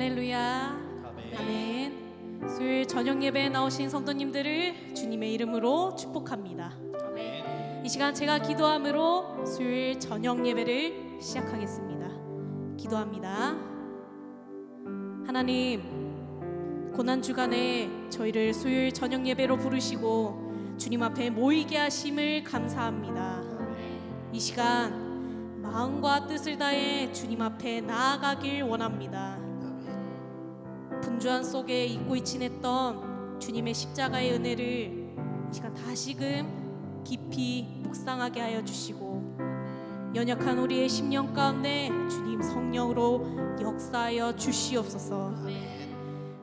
할렐루야. 아멘. 아멘. 수요일 저녁 예배에 나오신 성도님들을 주님의 이름으로 축복합니다. 아멘. 이 시간 제가 기도함으로 수요일 저녁 예배를 시작하겠습니다. 기도합니다. 하나님, 고난 주간에 저희를 수요일 저녁 예배로 부르시고 주님 앞에 모이게 하심을 감사합니다. 이 시간 마음과 뜻을 다해 주님 앞에 나아가길 원합니다. 분주한 속에 잊고 지냈던 주님의 십자가의 은혜를 이 시간 다시금 깊이 묵상하게 하여 주시고, 연약한 우리의 심령 가운데 주님 성령으로 역사하여 주시옵소서.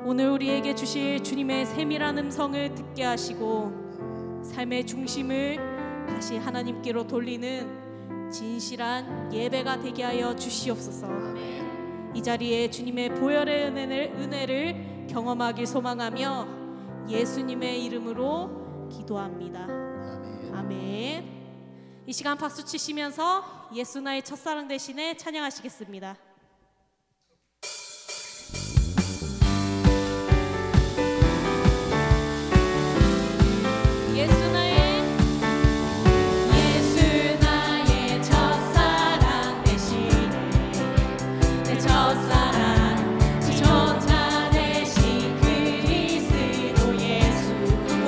오늘 우리에게 주실 주님의 세밀한 음성을 듣게 하시고 삶의 중심을 다시 하나님께로 돌리는 진실한 예배가 되게 하여 주시옵소서. 이 자리에 주님의 보혈의 은혜를 경험하길 소망하며 예수님의 이름으로 기도합니다. 아멘. 이 시간 박수 치시면서 예수 나의 첫사랑 대신에 찬양하시겠습니다.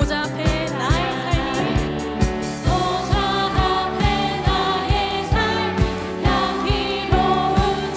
보좌 앞에 나의 삶 향기로운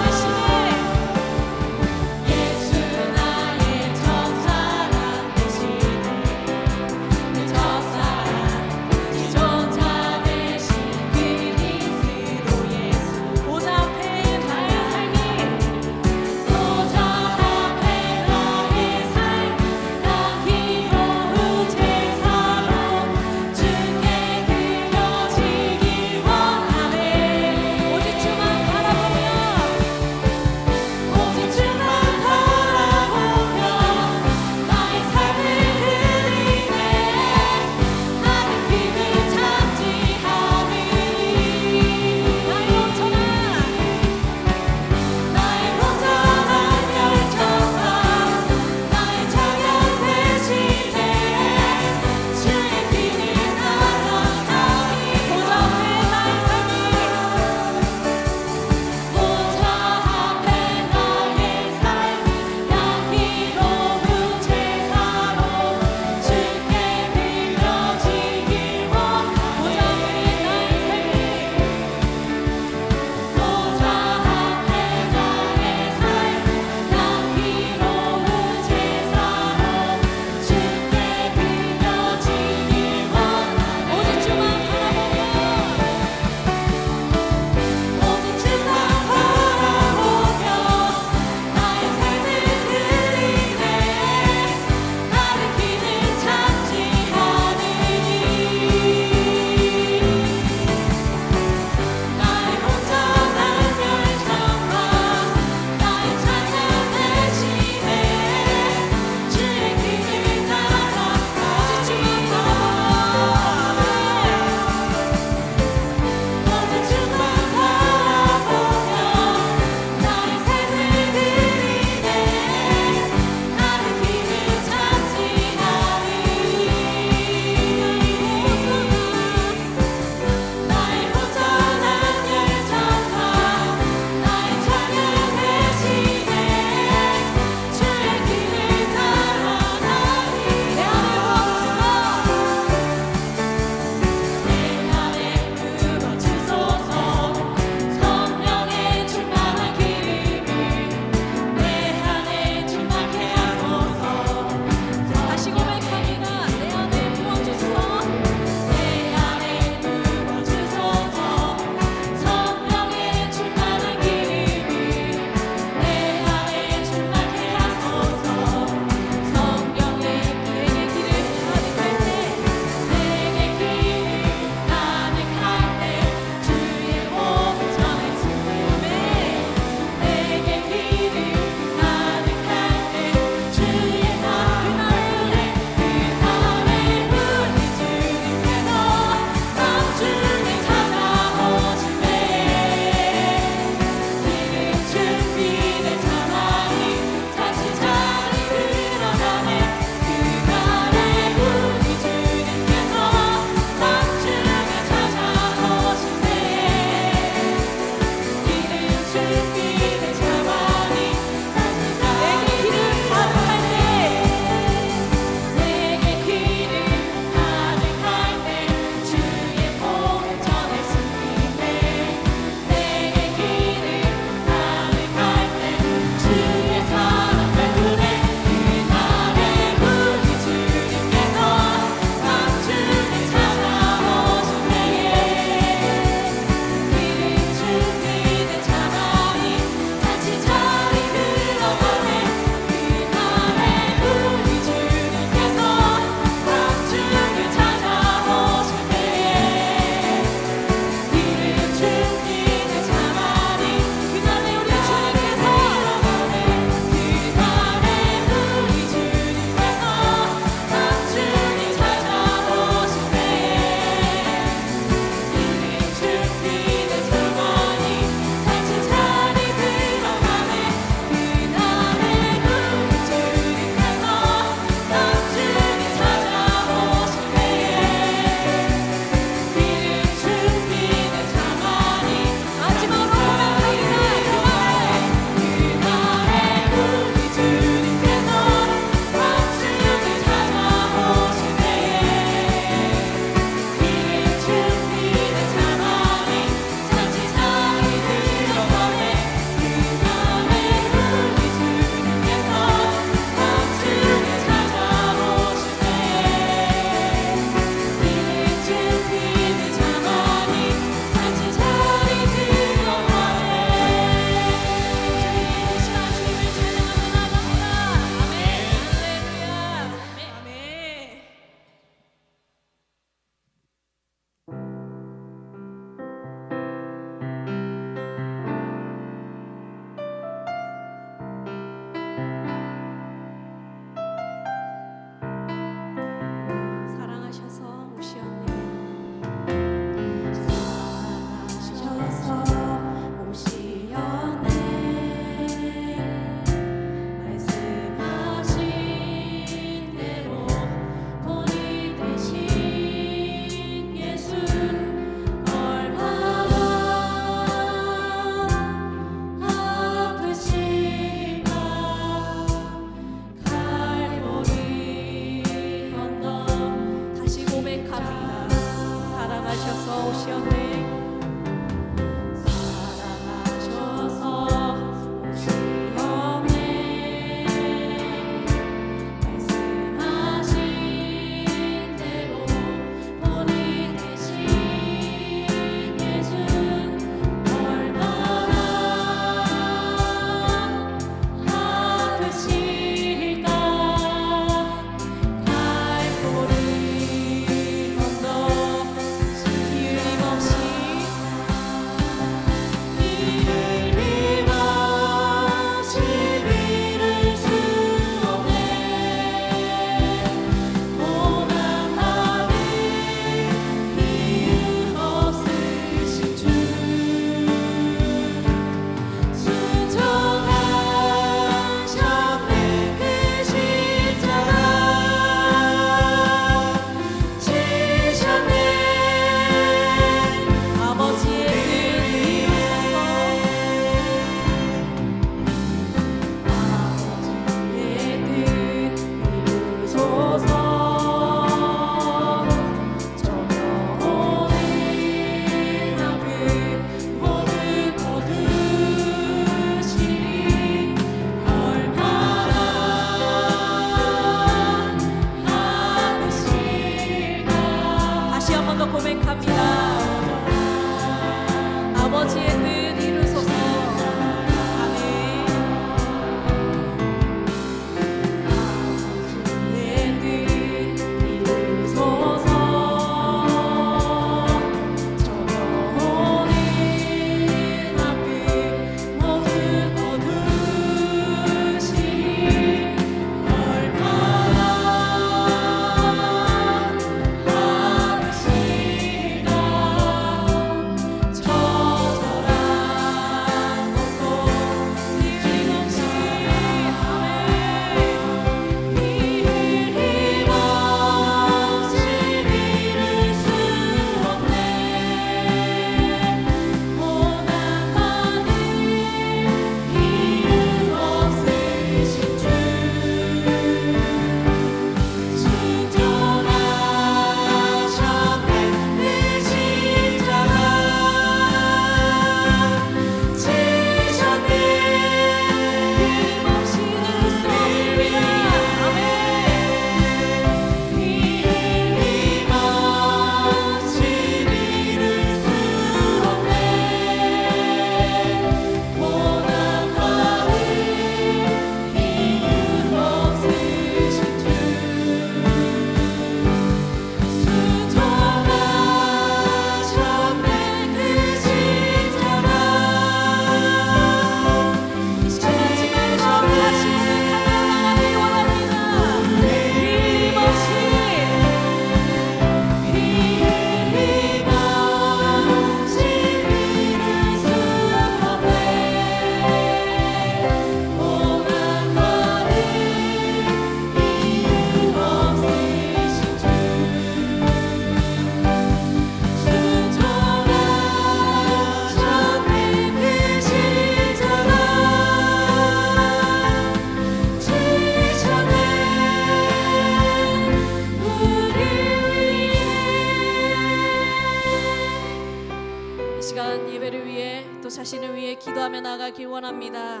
당신을 위해 기도하며 나아가길 원합니다.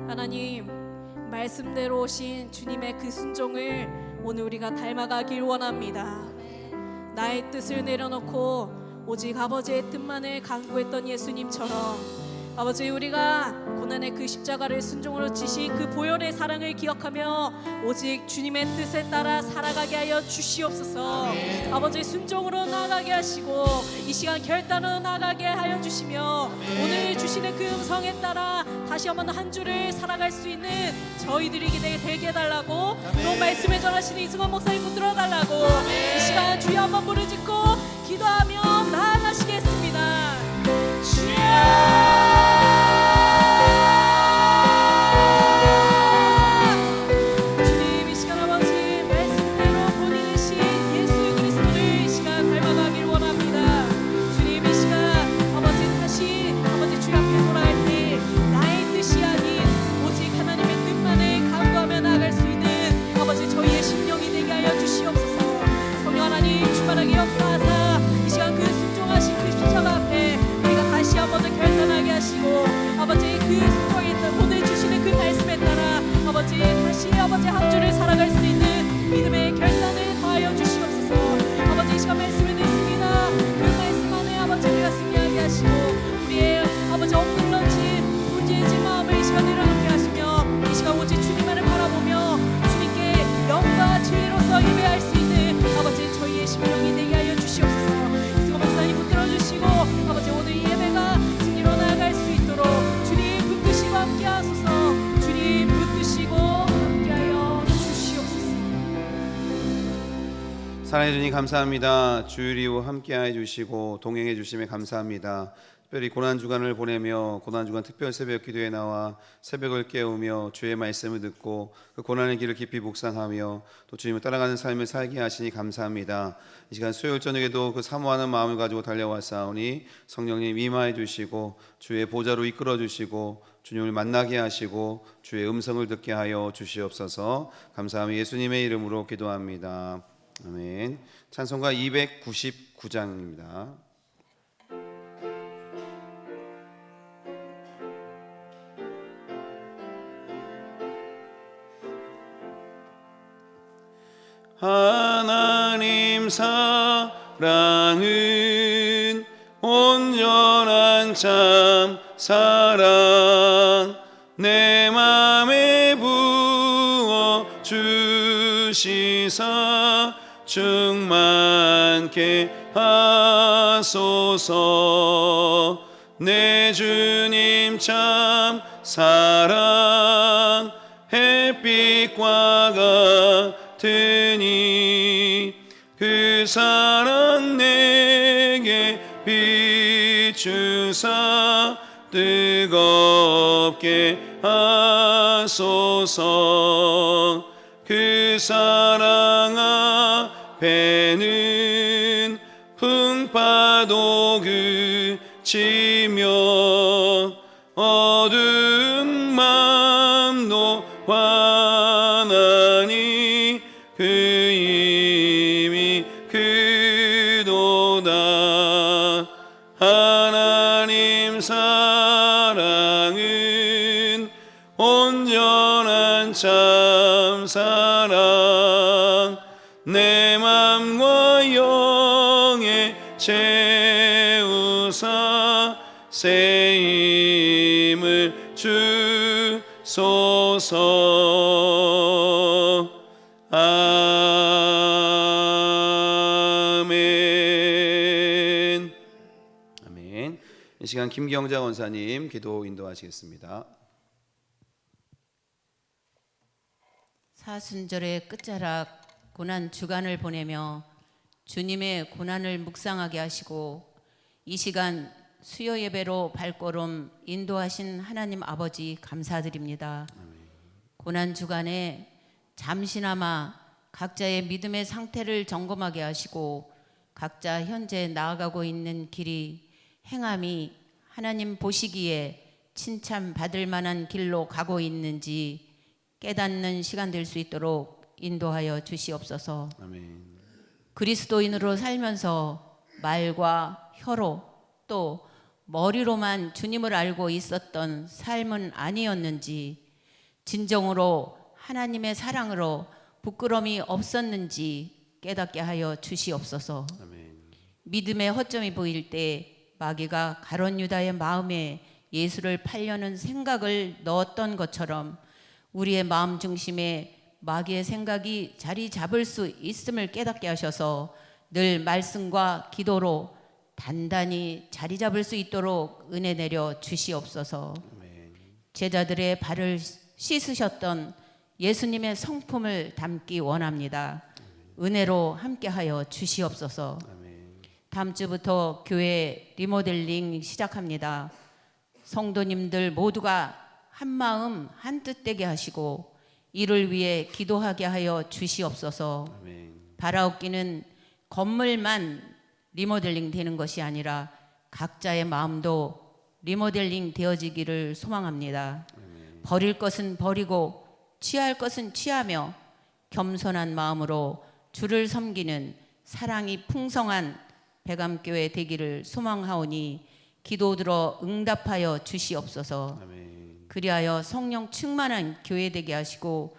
하나님, 말씀대로 오신 주님의 그 순종을 오늘 우리가 닮아가길 원합니다. 나의 뜻을 내려놓고 오직 아버지의 뜻만을 강구했던 예수님처럼 아버지, 우리가 고난의 그 십자가를 순종으로 지신 그 보혈의 사랑을 기억하며 오직 주님의 뜻에 따라 살아가게 하여 주시옵소서. 아버지, 순종으로 나아가게 하시고 이 시간 결단으로 나아가게 하여 주시며 오늘 주시는 그 음성에 따라 다시 한번 한 주를 살아갈 수 있는 저희들이 되게 해달라고, 또 말씀을 전하시는 이승원 목사님 붙들어 달라고 이 시간 주여 한번 부르짖고 기도하며 나아가시겠습니다. 주여, 아버지, 그 순종에 오늘 주시는 그 말씀에 따라 아버지 다시 아버지 한 주를 살아갈 수 있는 믿음의 결단을 더하여 주시옵소서. 아버지, 이 시간 말씀을 듣습니다. 그 말씀 안에 아버지 우리가 승리하게 하시고 우리의 아버지 엎드러진 부지해진 마음을 이 시간 내려놓게 하시며 이 시간 오직 주님만을 바라보며 주님께 영과 진리로서 예배할 수 있는 아버지 저희의 심령이 되게 하여 주시옵소서. 이승호 목사님 붙들어 주시고 아버지 오늘 이 예배가 승리로 나아갈 수 있도록 주님 붙드시고 함께 하소서. 주님 붙드시고 함께하여 주시옵소서. 사랑해 주님 감사합니다. 주일 이후 함께해 주시고 동행해 주심에 감사합니다. 특별히 고난주간을 보내며 고난주간 특별 새벽 기도에 나와 새벽을 깨우며 주의 말씀을 듣고 그 고난의 길을 깊이 묵상하며 또 주님을 따라가는 삶을 살게 하시니 감사합니다. 이 시간 수요일 저녁에도 그 사모하는 마음을 가지고 달려왔사오니 성령님 임하여 주시고 주의 보좌로 이끌어 주시고 주님을 만나게 하시고 주의 음성을 듣게 하여 주시옵소서. 감사하며 예수님의 이름으로 기도합니다. 아멘. 찬송가 299장입니다. 하나님 사랑은 온전한 참 사랑 내 맘에 부어 주시사 충만케 하소서. 내 주님 참 사랑 햇빛과 같으니 그 사랑 내게 비추사 뜨겁게 하소서. 그 사랑 앞에는 풍파도 그치며 어두운 맘도 환하니 그 힘이 그도다. 하나님 사랑은 온전한 참 사랑 내 맘과 영에 채우사 새 힘을 주소서. 아멘. 아멘. 이 시간 김경자 원사님 기도 인도하시겠습니다. 사순절의 끝자락 고난 주간을 보내며 주님의 고난을 묵상하게 하시고 이 시간 수요 예배로 발걸음 인도하신 하나님 아버지 감사드립니다. 고난 주간에 잠시나마 각자의 믿음의 상태를 점검하게 하시고 각자 현재 나아가고 있는 길이 행함이 하나님 보시기에 칭찬받을 만한 길로 가고 있는지 깨닫는 시간 될 수 있도록 인도하여 주시옵소서. 아멘. 그리스도인으로 살면서 말과 혀로 또 머리로만 주님을 알고 있었던 삶은 아니었는지, 진정으로 하나님의 사랑으로 부끄러움이 없었는지 깨닫게 하여 주시옵소서. 아멘. 믿음의 허점이 보일 때 마귀가 가룟 유다의 마음에 예수를 팔려는 생각을 넣었던 것처럼 우리의 마음 중심에 마귀의 생각이 자리 잡을 수 있음을 깨닫게 하셔서 늘 말씀과 기도로 단단히 자리 잡을 수 있도록 은혜 내려 주시옵소서. 아멘. 제자들의 발을 씻으셨던 예수님의 성품을 담기 원합니다. 은혜로 함께하여 주시옵소서. 아멘. 다음 주부터 교회 리모델링 시작합니다. 성도님들 모두가 한 마음 한 뜻 되게 하시고 이를 위해 기도하게 하여 주시옵소서. 아멘. 바라옵기는 건물만 리모델링 되는 것이 아니라 각자의 마음도 리모델링 되어지기를 소망합니다. 버릴 것은 버리고 취할 것은 취하며 겸손한 마음으로 주를 섬기는 사랑이 풍성한 백암교회 되기를 소망하오니 기도 들어 응답하여 주시옵소서. 아멘. 그리하여 성령 충만한 교회 되게 하시고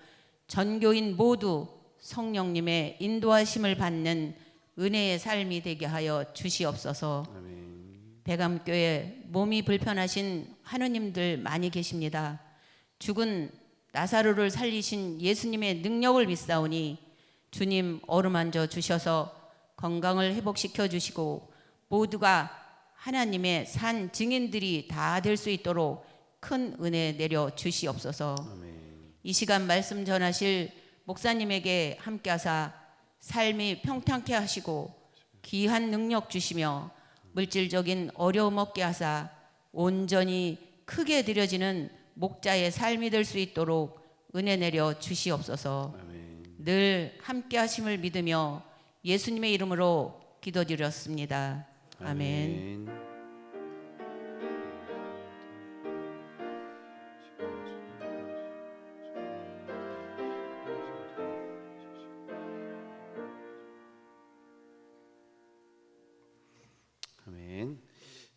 전교인 모두 성령님의 인도하심을 받는 은혜의 삶이 되게 하여 주시옵소서. 아멘. 백암교회 몸이 불편하신 하느님들 많이 계십니다. 죽은 나사로를 살리신 예수님의 능력을 믿사오니 주님 어루만져 주셔서 건강을 회복시켜 주시고 모두가 하나님의 산 증인들이 다 될 수 있도록 큰 은혜 내려 주시옵소서. 아멘. 이 시간 말씀 전하실 목사님에게 함께하사 삶이 평탄케 하시고 귀한 능력 주시며 물질적인 어려움 없게 하사 온전히 크게 드려지는 목자의 삶이 될 수 있도록 은혜 내려 주시옵소서. 아멘. 늘 함께 하심을 믿으며 예수님의 이름으로 기도드렸습니다. 아멘. 아멘.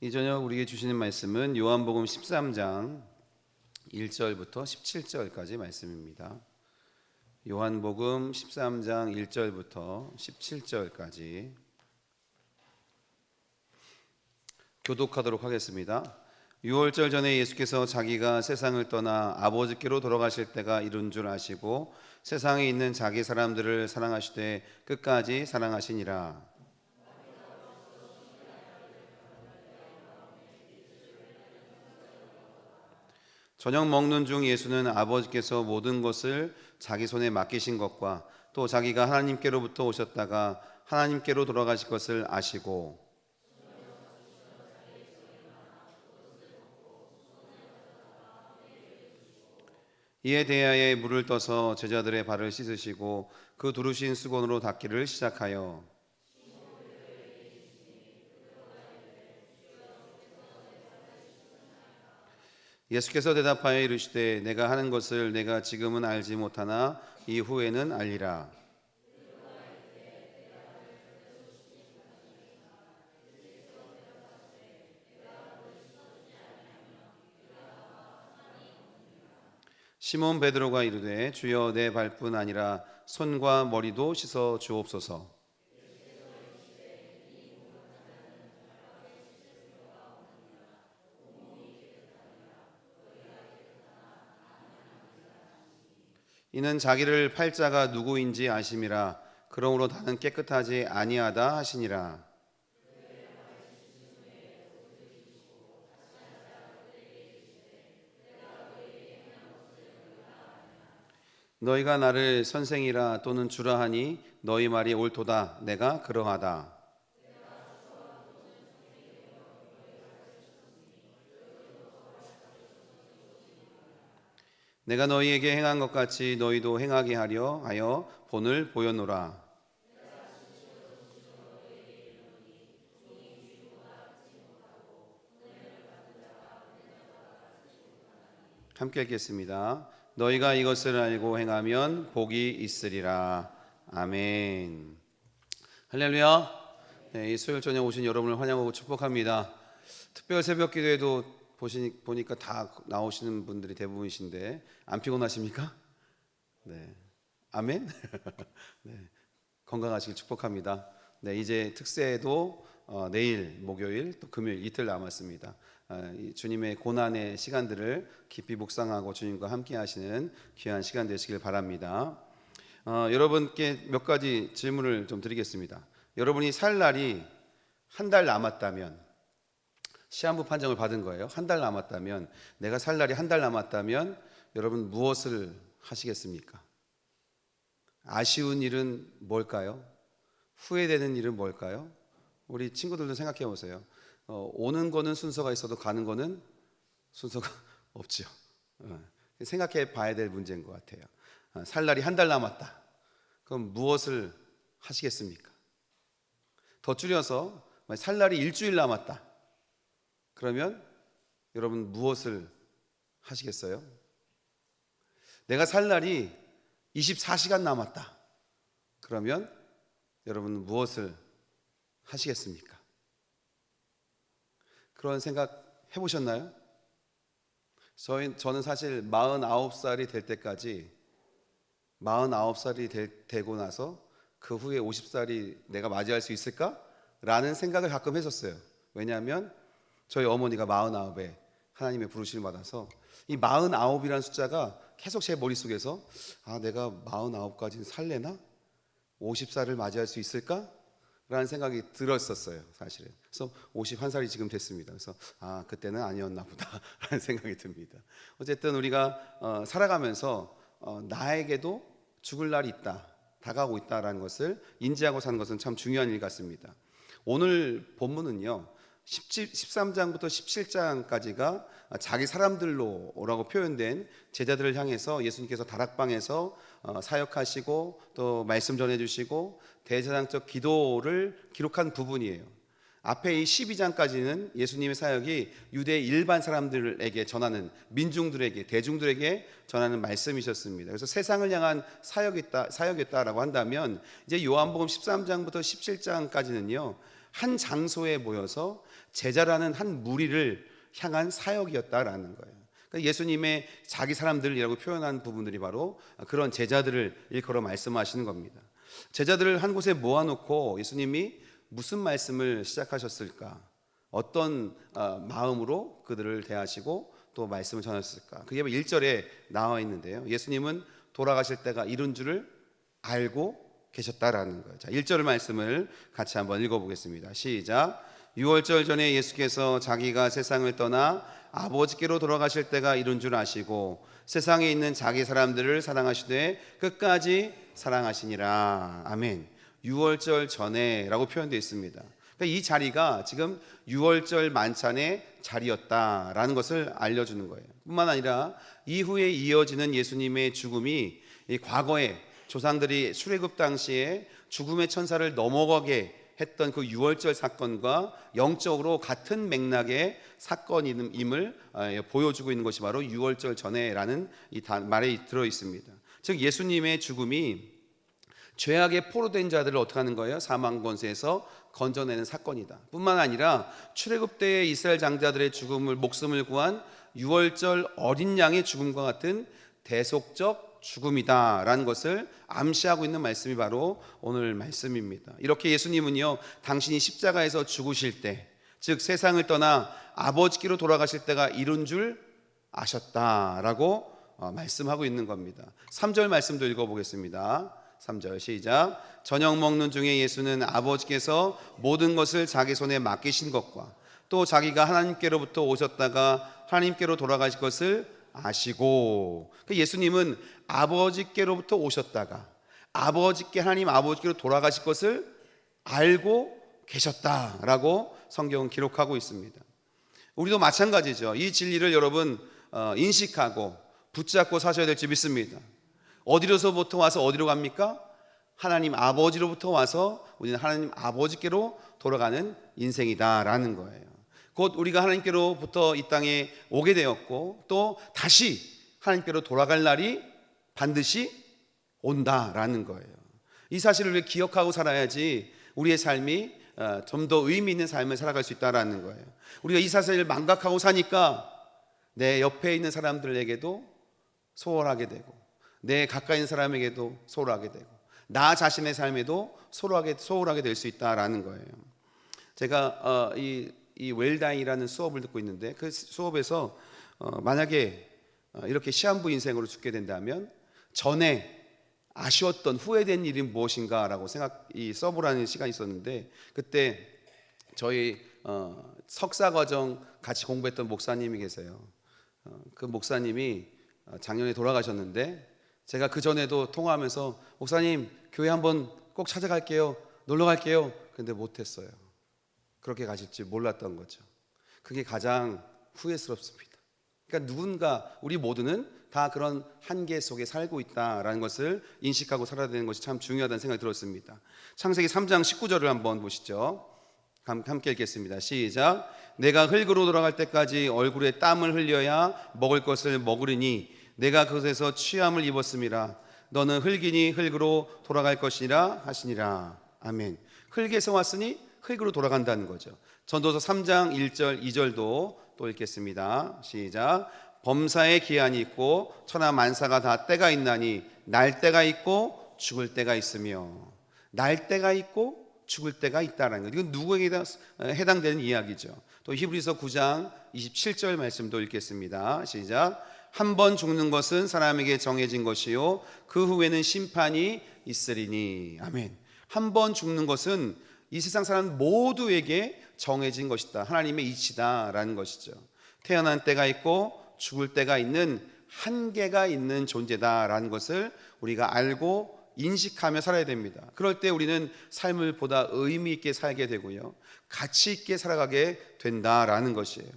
이 저녁 우리에게 주시는 말씀은 요한복음 13장 1절부터 17절까지 말씀입니다. 요한복음 13장 1절부터 17절까지 교독하도록 하겠습니다. 6월절 전에 예수께서 자기가 세상을 떠나 아버지께로 돌아가실 때가 이른 줄 아시고 세상에 있는 자기 사람들을 사랑하시되 끝까지 사랑하시니라. 저녁 먹는 중 예수는 아버지께서 모든 것을 자기 손에 맡기신 것과 또 자기가 하나님께로부터 오셨다가 하나님께로 돌아가실 것을 아시고 이에 대하여 물을 떠서 제자들의 발을 씻으시고 그 두르신 수건으로 닦기를 시작하여 예수께서 대답하여 이르시되 내가 하는 것을 내가 지금은 알지 못하나 이후에는 알리라. 시몬 베드로가 이르되 주여 내 발뿐 아니라 손과 머리도 씻어 주옵소서. 이는 자기를 팔 자가 누구인지 아심이라. 그러므로 나는 깨끗하지 아니하다 하시니라. 너희가 나를 선생이라 또는 주라 하니 너희 말이 옳도다. 내가 그러하다. 내가 너희에게 행한 것 같이 너희도 행하게 하려 하여 본을 보였노라. 함께 읽겠습니다. 너희가 이것을 알고 행하면 복이 있으리라. 아멘. 할렐루야. 네, 이 수요일 저녁 오신 여러분을 환영하고 축복합니다. 특별 새벽 기도에도 보니까 다 나오시는 분들이 대부분이신데 안 피곤하십니까? 네, 아멘. 네, 건강하시길 축복합니다. 네, 이제 특세도 내일 목요일 또 금요일 이틀 남았습니다. 이 주님의 고난의 시간들을 깊이 묵상하고 주님과 함께 하시는 귀한 시간 되시길 바랍니다. 여러분께 몇 가지 질문을 좀 드리겠습니다. 여러분이 살 날이 한 달 남았다면, 시한부 판정을 받은 거예요. 한 달 남았다면, 내가 살 날이 한 달 남았다면 여러분 무엇을 하시겠습니까? 아쉬운 일은 뭘까요? 후회되는 일은 뭘까요? 우리 친구들도 생각해 보세요. 오는 거는 순서가 있어도 가는 거는 순서가 없죠. 생각해 봐야 될 문제인 것 같아요. 살 날이 한 달 남았다. 그럼 무엇을 하시겠습니까? 더 줄여서 살 날이 일주일 남았다. 그러면 여러분 무엇을 하시겠어요? 내가 살 날이 24시간 남았다. 그러면 여러분 무엇을 하시겠습니까? 그런 생각 해보셨나요? 저는 사실 49살이 될 때까지 49살이 되고 나서 그 후에 50살이 내가 맞이할 수 있을까? 라는 생각을 가끔 했었어요. 왜냐하면 저희 어머니가 49에 하나님의 부르심을 받아서 이 49이라는 숫자가 계속 제 머릿속에서 내가 49까지는 살래나? 50살을 맞이할 수 있을까? 라는 생각이 들었었어요, 사실은. 그래서 51살이 지금 됐습니다. 그래서 그때는 아니었나 보다 라는 생각이 듭니다. 어쨌든 우리가 살아가면서 나에게도 죽을 날이 있다, 다가오고 있다라는 것을 인지하고 사는 것은 참 중요한 일 같습니다. 오늘 본문은요 13장부터 17장까지가 자기 사람들로라고 표현된 제자들을 향해서 예수님께서 다락방에서 사역하시고 또 말씀 전해주시고 대제사장적 기도를 기록한 부분이에요. 앞에 이 12장까지는 예수님의 사역이 유대 일반 사람들에게 전하는, 민중들에게, 대중들에게 전하는 말씀이셨습니다. 그래서 세상을 향한 사역이었다라고 한다면 이제 요한복음 13장부터 17장까지는요 한 장소에 모여서 제자라는 한 무리를 향한 사역이었다라는 거예요. 그러니까 예수님의 자기 사람들이라고 표현한 부분들이 바로 그런 제자들을 일컬어 말씀하시는 겁니다. 제자들을 한 곳에 모아놓고 예수님이 무슨 말씀을 시작하셨을까? 어떤 마음으로 그들을 대하시고 또 말씀을 전하셨을까? 그게 1절에 나와 있는데요. 예수님은 돌아가실 때가 이른 줄을 알고 계셨다라는 거예요. 자, 1절 말씀을 같이 한번 읽어보겠습니다. 시작. 6월절 전에 예수께서 자기가 세상을 떠나 아버지께로 돌아가실 때가 이른 줄 아시고 세상에 있는 자기 사람들을 사랑하시되 끝까지 사랑하시니라. 아멘. 6월절 전에 라고 표현되어 있습니다. 그러니까 이 자리가 지금 6월절 만찬의 자리였다라는 것을 알려주는 거예요. 뿐만 아니라 이후에 이어지는 예수님의 죽음이 이 과거에 조상들이 출애굽 당시에 죽음의 천사를 넘어가게 했던 그 6월절 사건과 영적으로 같은 맥락의 사건임을 보여주고 있는 것이 바로 6월절 전에라는 이 말에 들어 있습니다. 즉 예수님의 죽음이 죄악에 포로된 자들을 어떻게 하는 거예요? 사망 권세에서 건져내는 사건이다. 뿐만 아니라 출애굽 때의 이스라엘 장자들의 목숨을 구한 6월절 어린 양의 죽음과 같은 대속적 죽음이다라는 것을 암시하고 있는 말씀이 바로 오늘 말씀입니다. 이렇게 예수님은요 당신이 십자가에서 죽으실 때, 즉 세상을 떠나 아버지께로 돌아가실 때가 이른 줄 아셨다라고 말씀하고 있는 겁니다. 3절 말씀도 읽어보겠습니다. 3절 시작. 저녁 먹는 중에 예수는 아버지께서 모든 것을 자기 손에 맡기신 것과 또 자기가 하나님께로부터 오셨다가 하나님께로 돌아가실 것을 아시고, 예수님은 아버지께로부터 오셨다가 하나님 아버지께로 돌아가실 것을 알고 계셨다라고 성경은 기록하고 있습니다. 우리도 마찬가지죠. 이 진리를 여러분 인식하고 붙잡고 사셔야 될지 믿습니다. 어디로서부터 와서 어디로 갑니까? 하나님 아버지로부터 와서 우리는 하나님 아버지께로 돌아가는 인생이다라는 거예요. 곧 우리가 하나님께로부터 이 땅에 오게 되었고 또 다시 하나님께로 돌아갈 날이 반드시 온다라는 거예요. 이 사실을 기억하고 살아야지 우리의 삶이 좀 더 의미 있는 삶을 살아갈 수 있다라는 거예요. 우리가 이 사실을 망각하고 사니까 내 옆에 있는 사람들에게도 소홀하게 되고, 내 가까이 있는 사람에게도 소홀하게 되고, 나 자신의 삶에도 소홀하게 될 수 있다라는 거예요. 제가 이 웰다잉이라는 수업을 듣고 있는데, 그 수업에서 만약에 이렇게 시한부 인생으로 죽게 된다면 전에 아쉬웠던 후회된 일이 무엇인가라고 이 서브라는 시간이 있었는데, 그때 저희 석사과정 같이 공부했던 목사님이 계세요. 그 목사님이 작년에 돌아가셨는데, 제가 그 전에도 통화하면서 목사님 교회 한번 꼭 찾아갈게요, 놀러 갈게요. 근데 못했어요. 그렇게 가실 줄 몰랐던 거죠. 그게 가장 후회스럽습니다. 그러니까 누군가, 우리 모두는 다 그런 한계 속에 살고 있다라는 것을 인식하고 살아야 되는 것이 참 중요하다는 생각이 들었습니다. 창세기 3장 19절을 한번 보시죠. 함께 읽겠습니다. 시작. 내가 흙으로 돌아갈 때까지 얼굴에 땀을 흘려야 먹을 것을 먹으리니 내가 그것에서 취함을 입었음이라. 너는 흙이니 흙으로 돌아갈 것이라 하시니라. 아멘. 흙에서 왔으니 흙으로 돌아간다는 거죠. 전도서 3장 1절 2절도 또 읽겠습니다. 시작. 범사에 기한이 있고 천하 만사가 다 때가 있나니 날 때가 있고 죽을 때가 있으며. 날 때가 있고 죽을 때가 있다라는 거. 이건 누구에게 해당되는 이야기죠. 또 히브리서 9장 27절 말씀도 읽겠습니다. 시작. 한 번 죽는 것은 사람에게 정해진 것이요 그 후에는 심판이 있으리니. 아멘. 한 번 죽는 것은 이 세상 사람 모두에게 정해진 것이다. 하나님의 이치다라는 것이죠. 태어난 때가 있고 죽을 때가 있는 한계가 있는 존재다라는 것을 우리가 알고 인식하며 살아야 됩니다. 그럴 때 우리는 삶을 보다 의미 있게 살게 되고요, 가치 있게 살아가게 된다라는 것이에요.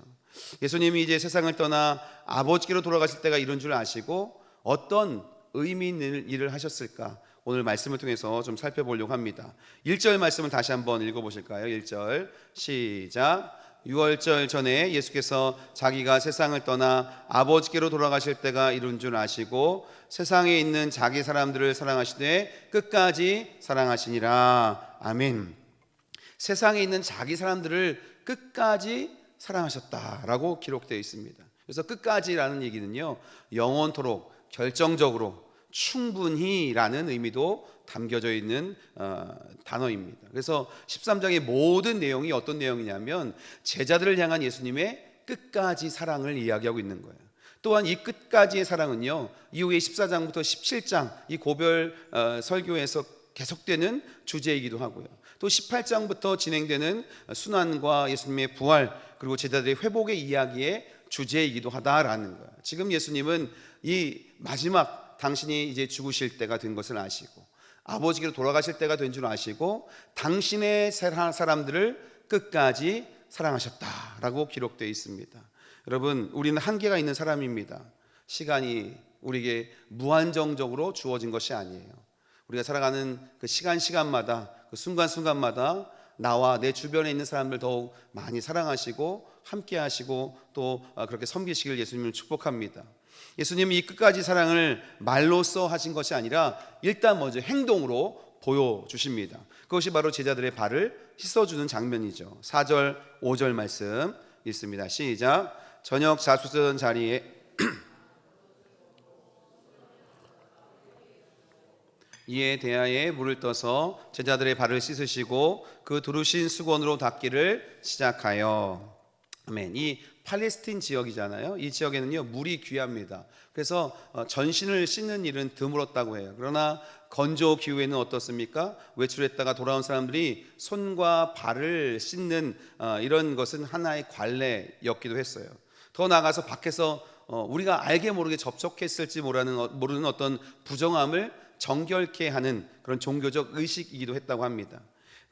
예수님이 이제 세상을 떠나 아버지께로 돌아가실 때가 이런 줄 아시고 어떤 의미 있는 일을 하셨을까? 오늘 말씀을 통해서 좀 살펴보려고 합니다. 1절 말씀을 다시 한번 읽어보실까요? 1절 시작. 6월절 전에 예수께서 자기가 세상을 떠나 아버지께로 돌아가실 때가 이룬 줄 아시고 세상에 있는 자기 사람들을 사랑하시되 끝까지 사랑하시니라. 아멘. 세상에 있는 자기 사람들을 끝까지 사랑하셨다라고 기록되어 있습니다. 그래서 끝까지라는 얘기는요, 영원토록, 결정적으로, 충분히라는 의미도 담겨져 있는 단어입니다. 그래서 13장의 모든 내용이 어떤 내용이냐면 제자들을 향한 예수님의 끝까지 사랑을 이야기하고 있는 거예요. 또한 이 끝까지의 사랑은요, 이후에 14장부터 17장 이 고별 설교에서 계속되는 주제이기도 하고요, 또 18장부터 진행되는 순환과 예수님의 부활 그리고 제자들의 회복의 이야기의 주제이기도 하다라는 거예요. 지금 예수님은 이 마지막 당신이 이제 죽으실 때가 된 것을 아시고 아버지께로 돌아가실 때가 된 줄 아시고 당신의 사람들을 끝까지 사랑하셨다라고 기록되어 있습니다. 여러분, 우리는 한계가 있는 사람입니다. 시간이 우리에게 무한정적으로 주어진 것이 아니에요. 우리가 살아가는 그 시간마다 그 순간순간마다 나와 내 주변에 있는 사람들 더욱 많이 사랑하시고 함께 하시고 또 그렇게 섬기시길 예수님을 축복합니다. 예수님이 이 끝까지 사랑을 말로써 하신 것이 아니라 일단 먼저 행동으로 보여주십니다. 그것이 바로 제자들의 발을 씻어주는 장면이죠. 4절 5절 말씀 읽습니다. 시작. 저녁 자수전 자리에 이에 대하여 물을 떠서 제자들의 발을 씻으시고 그 두르신 수건으로 닦기를 시작하여. 아멘. 이 팔레스틴 지역이잖아요. 이 지역에는요 물이 귀합니다. 그래서 전신을 씻는 일은 드물었다고 해요. 그러나 건조 기후에는 어떻습니까? 외출했다가 돌아온 사람들이 손과 발을 씻는 이런 것은 하나의 관례였기도 했어요. 더 나아가서 밖에서 우리가 알게 모르게 접촉했을지 모르는 어떤 부정함을 정결케 하는 그런 종교적 의식이기도 했다고 합니다.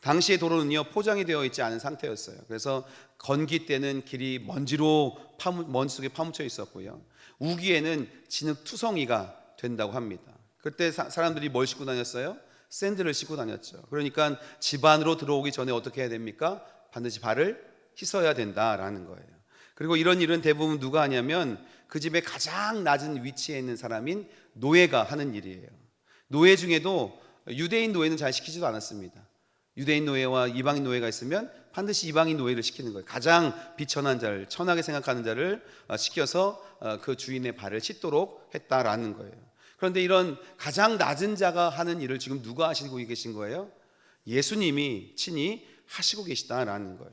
당시의 도로는요 포장이 되어 있지 않은 상태였어요. 그래서 건기 때는 길이 먼지 속에 파묻혀 있었고요, 우기에는 진흙투성이가 된다고 합니다. 그때 사람들이 뭘 신고 다녔어요? 샌들을 신고 다녔죠. 그러니까 집 안으로 들어오기 전에 어떻게 해야 됩니까? 반드시 발을 씻어야 된다라는 거예요. 그리고 이런 일은 대부분 누가 하냐면 그 집의 가장 낮은 위치에 있는 사람인 노예가 하는 일이에요. 노예 중에도 유대인 노예는 잘 시키지도 않았습니다. 유대인 노예와 이방인 노예가 있으면 반드시 이방인 노예를 시키는 거예요. 가장 비천한 자를, 천하게 생각하는 자를 시켜서 그 주인의 발을 씻도록 했다라는 거예요. 그런데 이런 가장 낮은 자가 하는 일을 지금 누가 하시고 계신 거예요? 예수님이 친히 하시고 계시다라는 거예요.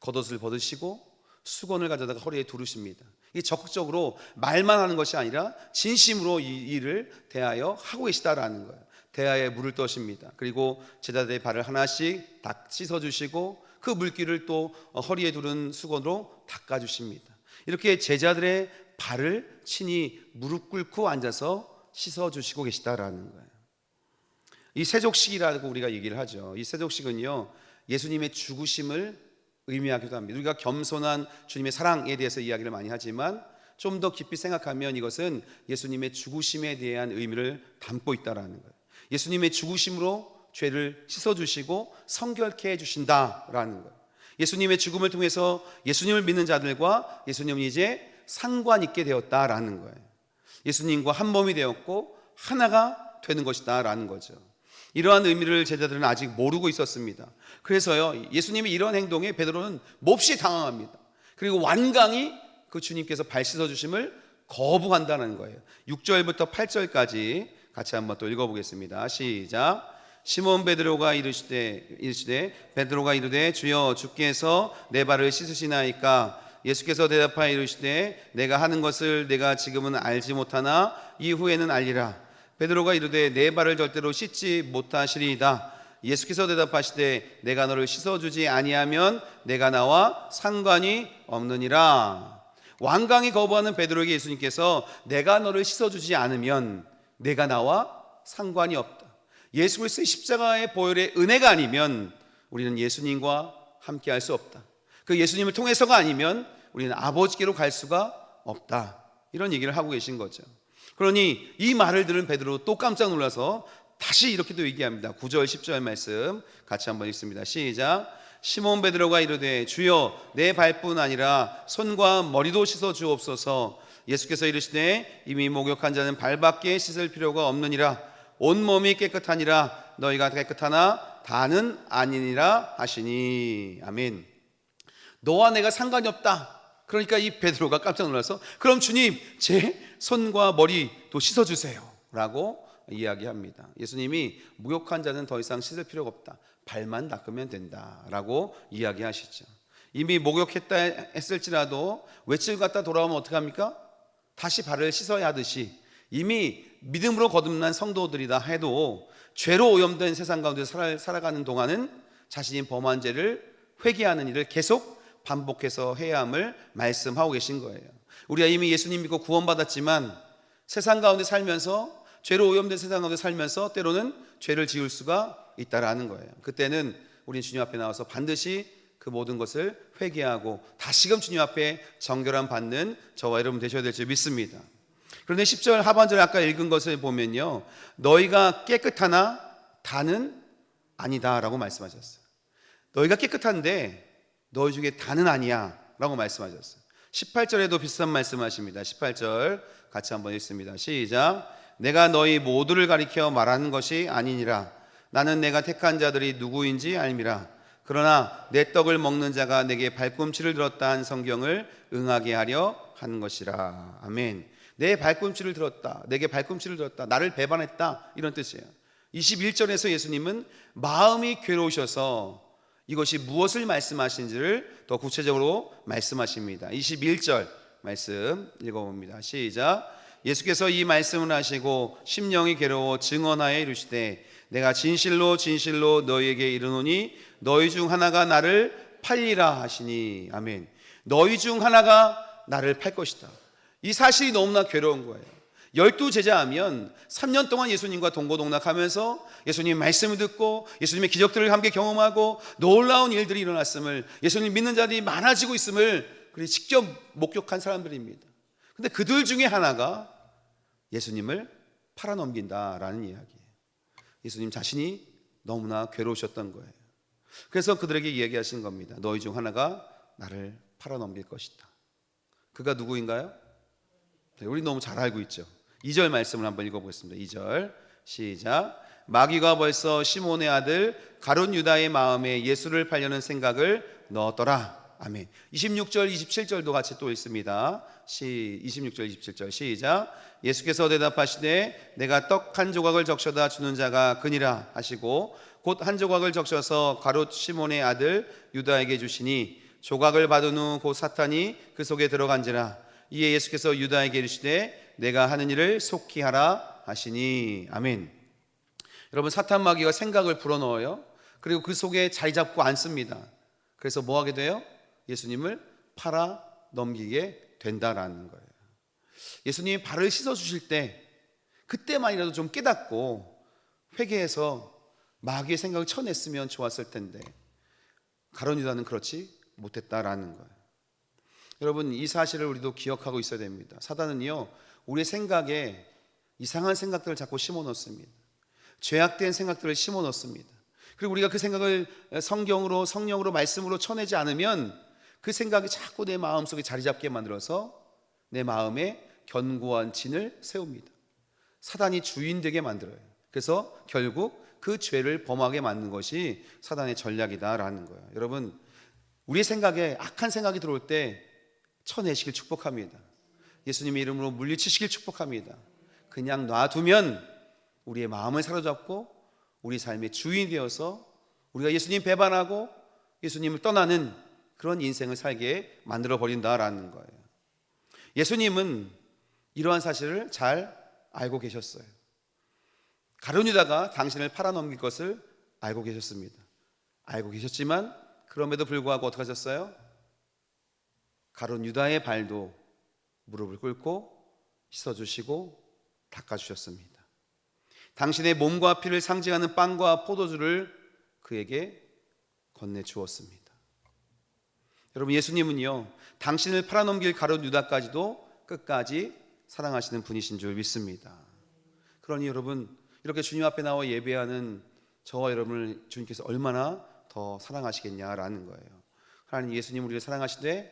겉옷을 벗으시고 수건을 가져다가 허리에 두르십니다. 이 적극적으로 말만 하는 것이 아니라 진심으로 이 일을 대하여 하고 계시다라는 거예요. 대야에 물을 떠십니다. 그리고 제자들의 발을 하나씩 씻어주시고 그 물기를 또 허리에 두른 수건으로 닦아주십니다. 이렇게 제자들의 발을 친히 무릎 꿇고 앉아서 씻어주시고 계시다라는 거예요. 이 세족식이라고 우리가 얘기를 하죠. 이 세족식은요, 예수님의 죽으심을 의미하기도 합니다. 우리가 겸손한 주님의 사랑에 대해서 이야기를 많이 하지만 좀 더 깊이 생각하면 이것은 예수님의 죽으심에 대한 의미를 담고 있다라는 거예요. 예수님의 죽으심으로 죄를 씻어주시고 성결케 해주신다라는 거예요. 예수님의 죽음을 통해서 예수님을 믿는 자들과 예수님은 이제 상관 있게 되었다라는 거예요. 예수님과 한 몸이 되었고 하나가 되는 것이다라는 거죠. 이러한 의미를 제자들은 아직 모르고 있었습니다. 그래서요, 예수님의 이런 행동에 베드로는 몹시 당황합니다. 그리고 완강히 그 주님께서 발 씻어주심을 거부한다는 거예요. 6절부터 8절까지 같이 한번 또 읽어보겠습니다. 시작. 시몬 베드로가 이르시되 베드로가 이르되 주여 주께서 내 발을 씻으시나이까? 예수께서 대답하여 이르시되 내가 하는 것을 내가 지금은 알지 못하나 이후에는 알리라. 베드로가 이르되 내 발을 절대로 씻지 못하시리이다. 예수께서 대답하시되 내가 너를 씻어주지 아니하면 내가 나와 상관이 없느니라. 완강히 거부하는 베드로에게 예수님께서 내가 너를 씻어주지 않으면 내가 나와 상관이 없다. 예수 그리스도의 십자가의 보혈의 은혜가 아니면 우리는 예수님과 함께 할 수 없다. 그 예수님을 통해서가 아니면 우리는 아버지께로 갈 수가 없다. 이런 얘기를 하고 계신 거죠. 그러니 이 말을 들은 베드로 또 깜짝 놀라서 다시 이렇게 또 얘기합니다. 9절 10절 말씀 같이 한번 읽습니다. 시작. 시몬 베드로가 이르되 주여 내 발뿐 아니라 손과 머리도 씻어 주옵소서. 예수께서 이르시되 이미 목욕한 자는 발밖에 씻을 필요가 없느니라. 온몸이 깨끗하니라. 너희가 깨끗하나 다는 아니니라 하시니. 아멘. 너와 내가 상관이 없다. 그러니까 이 베드로가 깜짝 놀라서 그럼 주님 제 손과 머리도 씻어주세요 라고 이야기합니다. 예수님이 목욕한 자는 더 이상 씻을 필요가 없다. 발만 닦으면 된다 라고 이야기하시죠. 이미 목욕했다 했을지라도 외출 갔다 돌아오면 어떡합니까? 다시 발을 씻어야 하듯이 이미 믿음으로 거듭난 성도들이다 해도 죄로 오염된 세상 가운데 살아가는 동안은 자신이 범한 죄를 회개하는 일을 계속 반복해서 해야 함을 말씀하고 계신 거예요. 우리가 이미 예수님 믿고 구원받았지만 세상 가운데 살면서 죄로 오염된 세상 가운데 살면서 때로는 죄를 지을 수가 있다라는 거예요. 그때는 우리는 주님 앞에 나와서 반드시 그 모든 것을 회개하고 다시금 주님 앞에 정결함 받는 저와 여러분 되셔야 될 줄 믿습니다. 그런데 10절 하반절 아까 읽은 것을 보면요, 너희가 깨끗하나 다는 아니다 라고 말씀하셨어요. 너희가 깨끗한데 너희 중에 다는 아니야 라고 말씀하셨어요. 18절에도 비슷한 말씀하십니다. 18절 같이 한번 읽습니다. 시작. 내가 너희 모두를 가리켜 말하는 것이 아니니라. 나는 내가 택한 자들이 누구인지 알미라. 그러나 내 떡을 먹는 자가 내게 발꿈치를 들었다 한 성경을 응하게 하려 하는 것이라. 아멘. 내 발꿈치를 들었다, 내게 발꿈치를 들었다, 나를 배반했다, 이런 뜻이에요. 21절에서 예수님은 마음이 괴로우셔서 이것이 무엇을 말씀하신지를 더 구체적으로 말씀하십니다. 21절 말씀 읽어봅니다. 시작. 예수께서 이 말씀을 하시고 심령이 괴로워 증언하여 이르시되 내가 진실로 진실로 너희에게 이르노니 너희 중 하나가 나를 팔리라 하시니. 아멘. 너희 중 하나가 나를 팔 것이다. 이 사실이 너무나 괴로운 거예요. 12제자하면 3년 동안 예수님과 동고동락하면서 예수님의 말씀을 듣고 예수님의 기적들을 함께 경험하고 놀라운 일들이 일어났음을, 예수님 믿는 자들이 많아지고 있음을 직접 목격한 사람들입니다. 근데 그들 중에 하나가 예수님을 팔아넘긴다라는 이야기예요. 예수님 자신이 너무나 괴로우셨던 거예요. 그래서 그들에게 이야기하신 겁니다. 너희 중 하나가 나를 팔아넘길 것이다. 그가 누구인가요? 우리 너무 잘 알고 있죠. 2절 말씀을 한번 읽어보겠습니다. 2절 시작. 마귀가 벌써 시몬의 아들 가룟 유다의 마음에 예수를 팔려는 생각을 넣었더라. 아멘. 26절 27절도 같이 또 있습니다. 26절 27절 시작. 예수께서 대답하시되 내가 떡 한 조각을 적셔다 주는 자가 그니라 하시고 곧 한 조각을 적셔서 가롯 시몬의 아들 유다에게 주시니 조각을 받은 후 곧 사탄이 그 속에 들어간지라. 이에 예수께서 유다에게 이르시되 내가 하는 일을 속히 하라 하시니. 아멘. 여러분, 사탄 마귀가 생각을 불어넣어요. 그리고 그 속에 자리 잡고 앉습니다. 그래서 뭐 하게 돼요? 예수님을 팔아 넘기게 된다라는 거예요. 예수님이 발을 씻어 주실 때 그때만이라도 좀 깨닫고 회개해서 마귀의 생각을 쳐냈으면 좋았을 텐데 가룟 유다는 그렇지 못했다라는 거예요. 여러분, 이 사실을 우리도 기억하고 있어야 됩니다. 사단은요, 우리의 생각에 이상한 생각들을 자꾸 심어 놓습니다. 죄악된 생각들을 심어 놓습니다. 그리고 우리가 그 생각을 성경으로, 성령으로, 말씀으로 쳐내지 않으면 그 생각이 자꾸 내 마음속에 자리 잡게 만들어서 내 마음에 견고한 진을 세웁니다. 사단이 주인 되게 만들어요. 그래서 결국 그 죄를 범하게 만드는 것이 사단의 전략이다라는 거예요. 여러분, 우리의 생각에 악한 생각이 들어올 때 쳐내시길 축복합니다. 예수님의 이름으로 물리치시길 축복합니다. 그냥 놔두면 우리의 마음을 사로잡고 우리 삶의 주인이 되어서 우리가 예수님 배반하고 예수님을 떠나는 그런 인생을 살게 만들어 버린다라는 거예요. 예수님은 이러한 사실을 잘 알고 계셨어요. 가룟 유다가 당신을 팔아넘길 것을 알고 계셨습니다. 알고 계셨지만 그럼에도 불구하고 어떻게 하셨어요? 가룟 유다의 발도 무릎을 꿇고 씻어주시고 닦아주셨습니다. 당신의 몸과 피를 상징하는 빵과 포도주를 그에게 건네주었습니다. 여러분, 예수님은요, 당신을 팔아넘길 가룟 유다까지도 끝까지 사랑하시는 분이신 줄 믿습니다. 그러니 여러분, 이렇게 주님 앞에 나와 예배하는 저와 여러분을 주님께서 얼마나 더 사랑하시겠냐라는 거예요. 하나님, 예수님 우리를 사랑하시되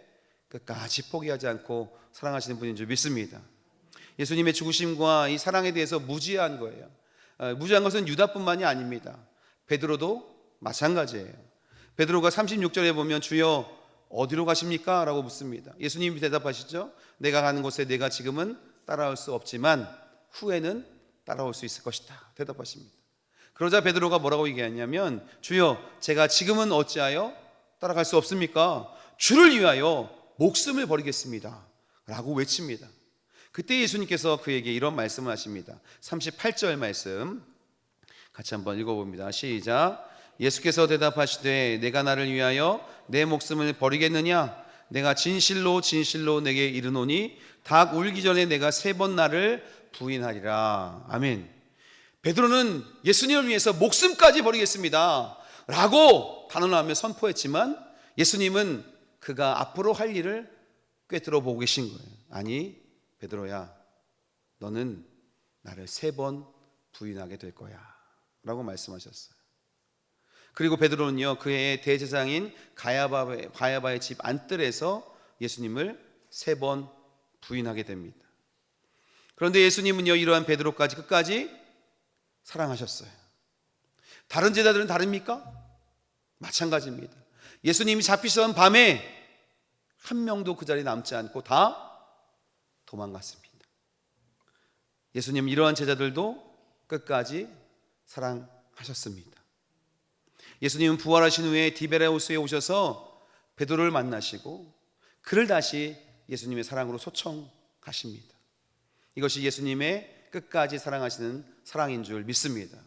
끝까지 포기하지 않고 사랑하시는 분인 줄 믿습니다. 예수님의 죽으심과 이 사랑에 대해서 무지한 거예요. 무지한 것은 유다뿐만이 아닙니다. 베드로도 마찬가지예요. 베드로가 36절에 보면 주여 어디로 가십니까? 라고 묻습니다. 예수님이 대답하시죠. 내가 가는 곳에 내가 지금은 따라올 수 없지만 후에는 따라올 수 있을 것이다 대답하십니다. 그러자 베드로가 뭐라고 얘기하냐면 주여 제가 지금은 어찌하여 따라갈 수 없습니까? 주를 위하여 목숨을 버리겠습니다 라고 외칩니다. 그때 예수님께서 그에게 이런 말씀을 하십니다. 38절 말씀 같이 한번 읽어봅니다. 시작. 예수께서 대답하시되 내가 나를 위하여 내 목숨을 버리겠느냐? 내가 진실로 진실로 내게 이르노니 닭 울기 전에 내가 3번 나를 부인하리라. 아멘. 베드로는 예수님을 위해서 목숨까지 버리겠습니다 라고 단언하며 선포했지만 예수님은 그가 앞으로 할 일을 꿰뚫어 보고 계신 거예요. 아니 베드로야, 너는 나를 3번 부인하게 될 거야 라고 말씀하셨어요. 그리고 베드로는요, 그의 대제사장인 가야바의 집 안뜰에서 예수님을 3번 부인하게 됩니다. 그런데 예수님은요, 이러한 베드로까지 끝까지 사랑하셨어요. 다른 제자들은 다릅니까? 마찬가지입니다. 예수님이 잡히시던 밤에 한 명도 그 자리에 남지 않고 다 도망갔습니다. 예수님 이러한 제자들도 끝까지 사랑하셨습니다. 예수님은 부활하신 후에 디베레우스에 오셔서 베드로를 만나시고 그를 다시 예수님의 사랑으로 초청하십니다. 이것이 예수님의 끝까지 사랑하시는 사랑인 줄 믿습니다.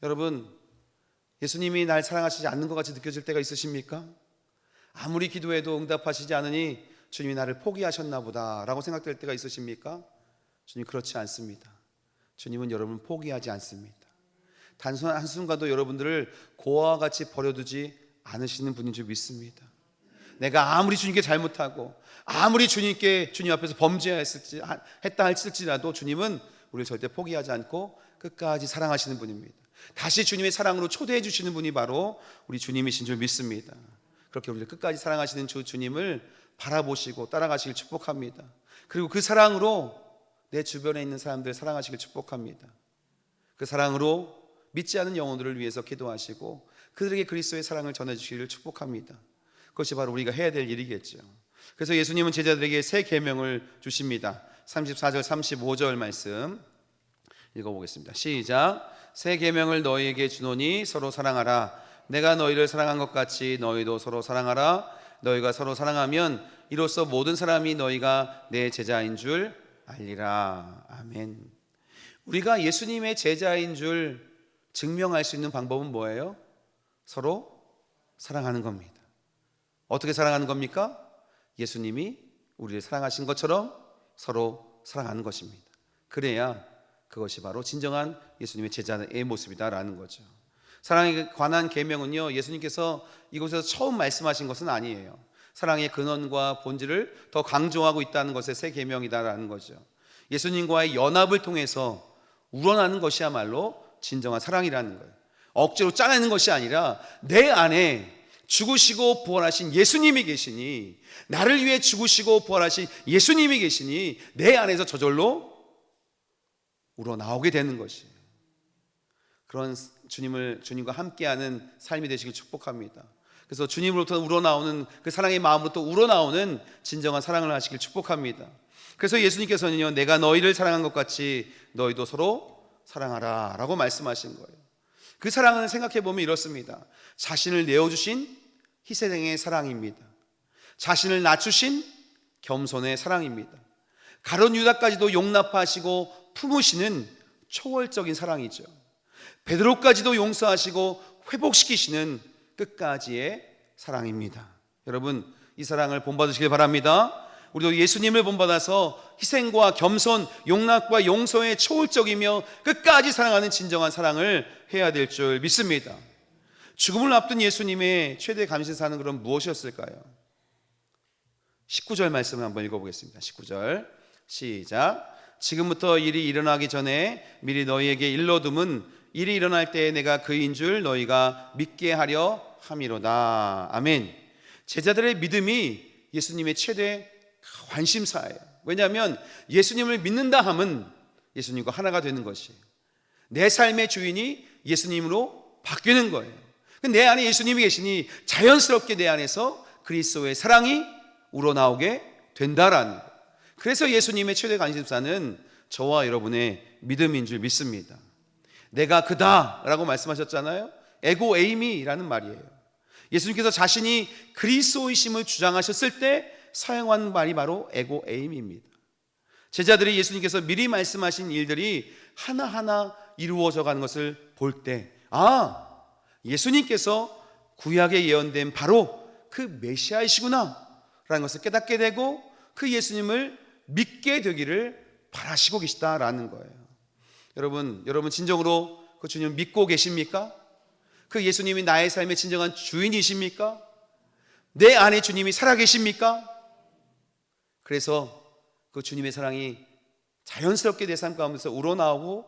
여러분, 예수님이 날 사랑하시지 않는 것 같이 느껴질 때가 있으십니까? 아무리 기도해도 응답하시지 않으니 주님이 나를 포기하셨나 보다 라고 생각될 때가 있으십니까? 주님 그렇지 않습니다. 주님은 여러분을 포기하지 않습니다. 단순한 한순간도 여러분들을 고아와 같이 버려두지 않으시는 분인 줄 믿습니다. 내가 아무리 주님께 잘못하고 아무리 주님 앞에서 범죄했다 할지라도 주님은 우리를 절대 포기하지 않고 끝까지 사랑하시는 분입니다. 다시 주님의 사랑으로 초대해 주시는 분이 바로 우리 주님이신 줄 믿습니다. 그렇게 우리를 끝까지 사랑하시는 주님을 바라보시고 따라가시길 축복합니다. 그리고 그 사랑으로 내 주변에 있는 사람들 사랑하시길 축복합니다. 그 사랑으로 믿지 않는 영혼들을 위해서 기도하시고 그들에게 그리스도의 사랑을 전해주시기를 축복합니다. 그것이 바로 우리가 해야 될 일이겠죠. 그래서 예수님은 제자들에게 새 계명을 주십니다. 34절 35절 말씀 읽어보겠습니다. 시작. 새 계명을 너희에게 주노니 서로 사랑하라. 내가 너희를 사랑한 것 같이 너희도 서로 사랑하라. 너희가 서로 사랑하면 이로써 모든 사람이 너희가 내 제자인 줄 알리라. 아멘. 우리가 예수님의 제자인 줄 증명할 수 있는 방법은 뭐예요? 서로 사랑하는 겁니다. 어떻게 사랑하는 겁니까? 예수님이 우리를 사랑하신 것처럼 서로 사랑하는 것입니다. 그래야 그것이 바로 진정한 예수님의 제자의 모습이다라는 거죠. 사랑에 관한 계명은요, 예수님께서 이곳에서 처음 말씀하신 것은 아니에요. 사랑의 근원과 본질을 더 강조하고 있다는 것의 새 계명이다라는 거죠. 예수님과의 연합을 통해서 우러나는 것이야말로 진정한 사랑이라는 거예요. 억지로 짜내는 것이 아니라 내 안에 죽으시고 부활하신 예수님이 계시니, 나를 위해 죽으시고 부활하신 예수님이 계시니 내 안에서 저절로 우러나오게 되는 것이에요. 그런 주님과 함께하는 삶이 되시길 축복합니다. 그래서 주님으로부터 우러나오는 그 사랑의 마음으로부터 우러나오는 진정한 사랑을 하시길 축복합니다. 그래서 예수님께서는요, 내가 너희를 사랑한 것 같이 너희도 서로 사랑하라 라고 말씀하신 거예요. 그 사랑은 생각해 보면 이렇습니다. 자신을 내어주신 희생의 사랑입니다. 자신을 낮추신 겸손의 사랑입니다. 가룟 유다까지도 용납하시고 품으시는 초월적인 사랑이죠. 베드로까지도 용서하시고 회복시키시는 끝까지의 사랑입니다. 여러분, 이 사랑을 본받으시길 바랍니다. 우리도 예수님을 본받아서 희생과 겸손, 용납과 용서의 초월적이며 끝까지 사랑하는 진정한 사랑을 해야 될 줄 믿습니다. 죽음을 앞둔 예수님의 최대 감신사는 그럼 무엇이었을까요? 19절 말씀을 한번 읽어보겠습니다. 19절 시작. 지금부터 일이 일어나기 전에 미리 너희에게 일러둠은 일이 일어날 때에 내가 그인 줄 너희가 믿게 하려 함이로다. 아멘. 제자들의 믿음이 예수님의 최대 관심사예요. 왜냐하면 예수님을 믿는다 함은 예수님과 하나가 되는 것이에요. 내 삶의 주인이 예수님으로 바뀌는 거예요. 내 안에 예수님이 계시니 자연스럽게 내 안에서 그리스도의 사랑이 우러나오게 된다라는 거예요. 그래서 예수님의 최대 관심사는 저와 여러분의 믿음인 줄 믿습니다. 내가 그다라고 말씀하셨잖아요. 에고 에이미라는 말이에요. 예수님께서 자신이 그리스도이심을 주장하셨을 때 사용한 말이 바로 에고 에이미입니다. 제자들이 예수님께서 미리 말씀하신 일들이 하나하나 이루어져 가는 것을 볼 때, 예수님께서 구약에 예언된 바로 그 메시아이시구나 라는 것을 깨닫게 되고 그 예수님을 믿게 되기를 바라시고 계시다라는 거예요. 여러분 진정으로 그 주님을 믿고 계십니까? 그 예수님이 나의 삶의 진정한 주인이십니까? 내 안에 주님이 살아계십니까? 그래서 그 주님의 사랑이 자연스럽게 내 삶 가운데서 우러나오고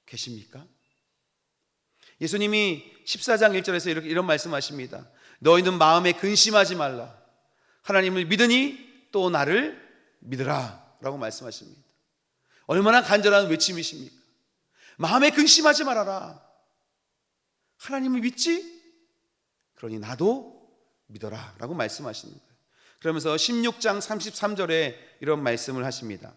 계십니까? 예수님이 14장 1절에서 이런 말씀하십니다. 너희는 마음에 근심하지 말라. 하나님을 믿으니 또 나를 믿으라 라고 말씀하십니다. 얼마나 간절한 외침이십니까? 마음에 근심하지 말아라. 하나님을 믿지? 그러니 나도 믿어라 라고 말씀하시는 거예요. 그러면서 16장 33절에 이런 말씀을 하십니다.